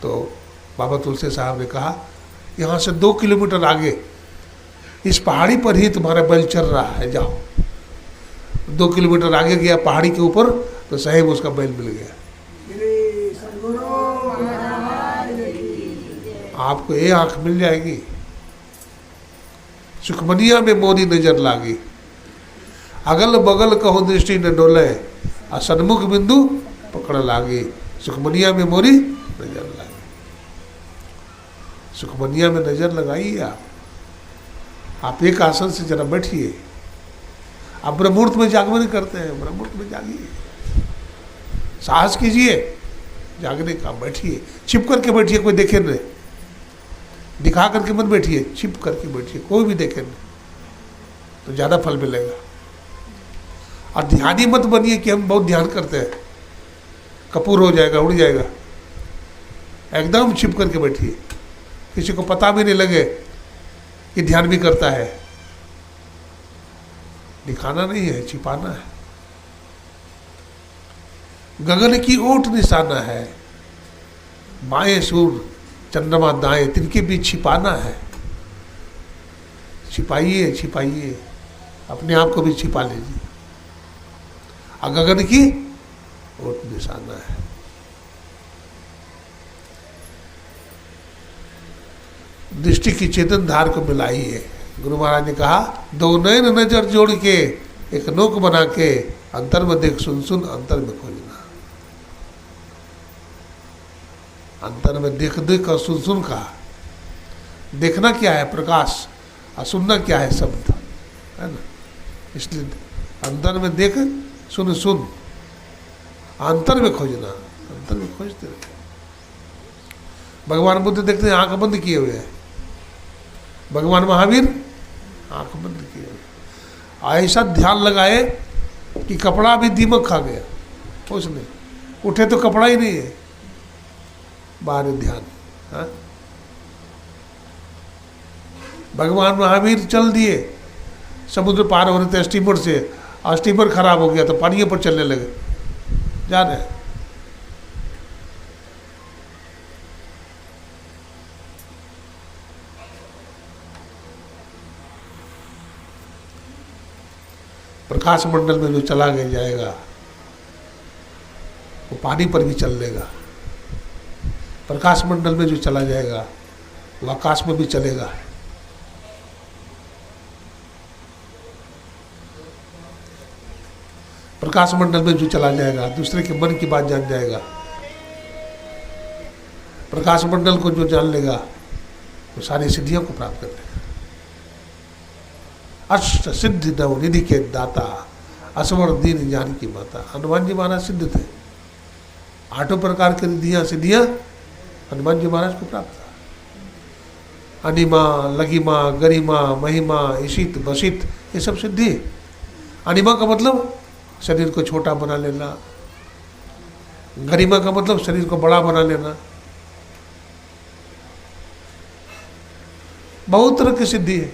Speaker 1: तो बाबा तुलसी साहब ने कहा यहाँ से 2 किलोमीटर आगे इस पहाड़ी पर ही तुम्हारा बैल चल रहा है, जाओ। 2 किलोमीटर आगे गया पहाड़ी के ऊपर, तो सही में उसका बैल मिल गया। आपको ये आंख मिल जाएगी। सुखमनिया में मोरी नजर लागी, अगल बगल कहो दृष्टि न डोले, और सन्मुख बिंदु पकड़ लागी। सुखमनिया में मोरी नजर लागी। सुखमनिया में नजर लगाइए आप एक आसन से जरा बैठिए। आप ब्रह्ममुहूर्त में जागरण करते हैं, ब्रह्ममुहूर्त में जागिए, साहस कीजिए जागने का। बैठिए, छिप करके बैठिए, कोई देखे नहीं, दिखा करके मत बैठिए, छिप करके बैठिए, कोई भी देखे नहीं, तो ज़्यादा फल मिलेगा। और ध्यानी मत बनिए कि हम बहुत ध्यान करते हैं, कपूर हो जाएगा, उड़ जाएगा। एकदम छिप करके बैठिए, किसी को पता भी नहीं लगे कि ध्यान भी करता है। दिखाना नहीं है, छिपाना है। गगन की ओट निशाना है, बाएं सूर्य चंद्रमा दाएं, तिनके बीच छिपाना है। छिपाइए छिपाइए, अपने आप को भी छिपा लीजिए। और गगन की ओट निशाना है। दृष्टि की चेतन धार को मिलाइए। गुरु महाराज ने कहा, 2 नयन नजर जोड़ के एक नोक बना के, अंतर में देख सुन सुन अंतर में खोजना। अंतर में देख देख और सुन सुन का। देखना क्या है? प्रकाश। और सुनना क्या है? शब्द, है ना। इसलिए अंतर में देख सुन सुन, अंतर में खोजना, अंतर में खोजते रहे। भगवान बुद्ध देखते हैं आंख बंद किए हुए हैं। भगवान महावीर आंख बंद किए, ऐसा ध्यान लगाए कि कपड़ा भी दीमक खा गया उसने, उठे तो कपड़ा ही नहीं है, बाहर ध्यान। हाँ? भगवान महावीर चल दिए, समुद्र पार हो रहे थे स्टीमर से, और स्टीमर खराब हो गया तो पानी पर चलने लगे, जा रहे हैं। प्रकाश मंडल में जो चला गया जाएगा वो पानी पर भी चल लेगा, प्रकाश मंडल में जो चला जाएगा वो आकाश में भी चलेगा। प्रकाश मंडल में जो चला जाएगा दूसरे के मन की बात जान जाएगा, प्रकाश मंडल को जो जान लेगा वो सारी सिद्धियों को प्राप्त कर लेगा। अष्ट सिद्धि नव निधि के दाता, असवर दीन ज्ञान की माता। हनुमान जी महाराज सिद्ध थे, 8 प्रकार की रिद्धियां सिद्धियां हनुमान जी महाराज को प्राप्त था। अनिमा, लघिमा, गरिमा, महिमा, ईशित, बसित, ये सब सिद्धि। अनिमा का मतलब शरीर को छोटा बना लेना, गरिमा का मतलब शरीर को बड़ा बना लेना, बहुत तरह की सिद्धि है।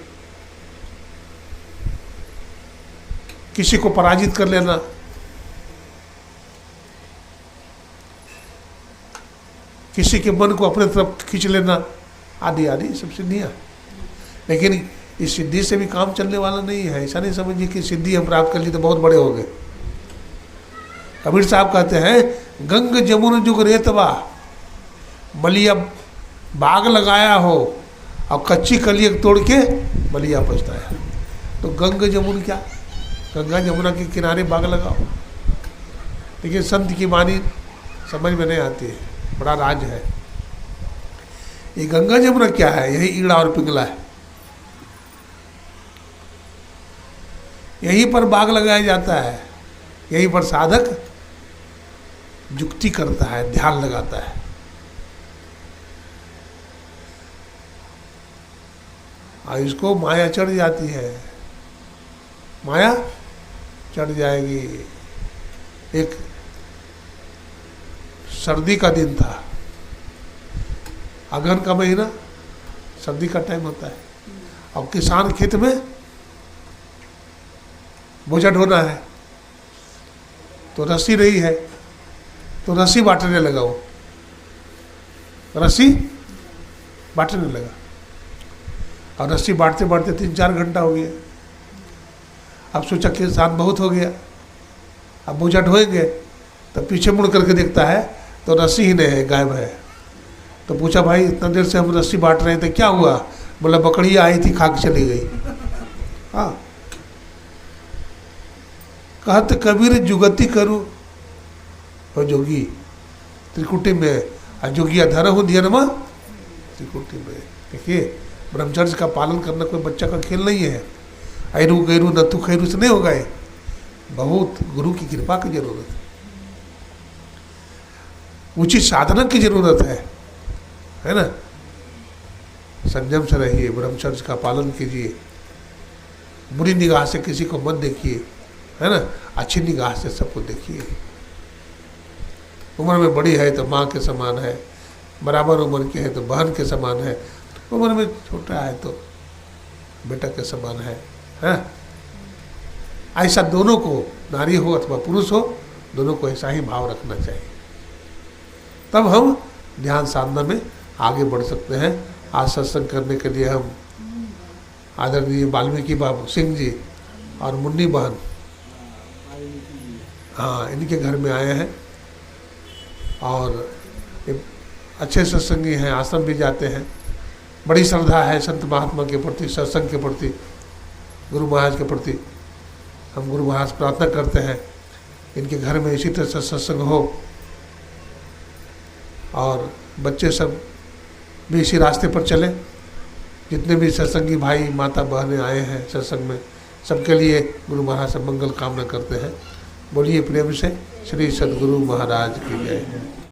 Speaker 1: किसी को पराजित कर लेना, किसी के मन को अपने तरफ खींच लेना, आदि आदि सब सिद्धियां। लेकिन इस सिद्धि से भी काम चलने वाला नहीं है। ऐसा नहीं समझिए कि सिद्धि हम प्राप्त कर ली तो बहुत बड़े हो गए। कबीर साहब कहते हैं, गंग जमुन जुग रेतवा, मलिया बाग लगाया हो और कच्ची कली तोड़ के मलिया पछताया। तो गंग जमुन क्या, गंगा जमुना के किनारे बाग लगाओ। लेकिन संत की वाणी समझ में नहीं आती है, बड़ा राज है। ये गंगा जमुना क्या है? यही ईड़ा और पिंगला है, यहीं पर बाग लगाया जाता है, यहीं पर साधक युक्ति करता है, ध्यान लगाता है। और इसको माया चढ़ जाती है, माया चढ़ जाएगी। एक सर्दी का दिन था, अगहन का महीना, सर्दी का टाइम होता है, और किसान खेत में बोझा ढोना है, तो रस्सी नहीं है, तो रस्सी बांटने लगा। वो रस्सी बांटने लगा, और रस्सी बांटते बांटते 3-4 घंटा हो गया। अब सोचा किसान बहुत हो गया, अब बोझा ढोएंगे, तो पीछे मुड़ करके देखता है तो रस्सी ही नहीं है, गायब है। तो पूछा, भाई इतना देर से हम रस्सी बांट रहे थे, क्या हुआ? बोला, बकरियाँ आई थी, खा के चली गई। हाँ, कहत कबीर जुगति करूँ और जोगी त्रिकुटी में, और जोगिया धर हो दिया नमा त्रिकुटी में। देखिए, ब्रह्मचर्य का पालन करना कोई बच्चा का खेल नहीं है। ऐरू गैरू नथु खैरू से नहीं होगा, ये बहुत गुरु की कृपा की जरूरत है, उचित साधना की जरूरत है ना। संयम से रहिए, ब्रह्मचर्य का पालन कीजिए, बुरी निगाह से किसी को मत देखिए, है ना, अच्छी निगाह से सबको देखिए। उम्र में बड़ी है तो माँ के समान है, बराबर उम्र की है तो बहन के समान है, उम्र में छोटा है तो बेटा के समान है। ऐसा दोनों को, नारी हो अथवा पुरुष हो, दोनों को ऐसा ही भाव रखना चाहिए, तब हम ध्यान साधना में आगे बढ़ सकते हैं। आज सत्संग करने के लिए हम आदरणीय वाल्मीकि बाबू सिंह जी और मुन्नी बहन, हाँ, इनके घर में आए हैं, और अच्छे सत्संगी हैं, आश्रम भी जाते हैं। बड़ी श्रद्धा है संत महात्मा के प्रति, सत्संग के प्रति, गुरु महाराज के प्रति। हम गुरु महाराज प्रार्थना करते हैं इनके घर में इसी तरह से सत्संग हो, और बच्चे सब भी इसी रास्ते पर चले। जितने भी सत्संगी भाई माता बहनें आए हैं सत्संग में, सबके लिए गुरु महाराज से मंगल कामना करते हैं। बोलिए प्रेम से श्री सद्गुरु महाराज की जय।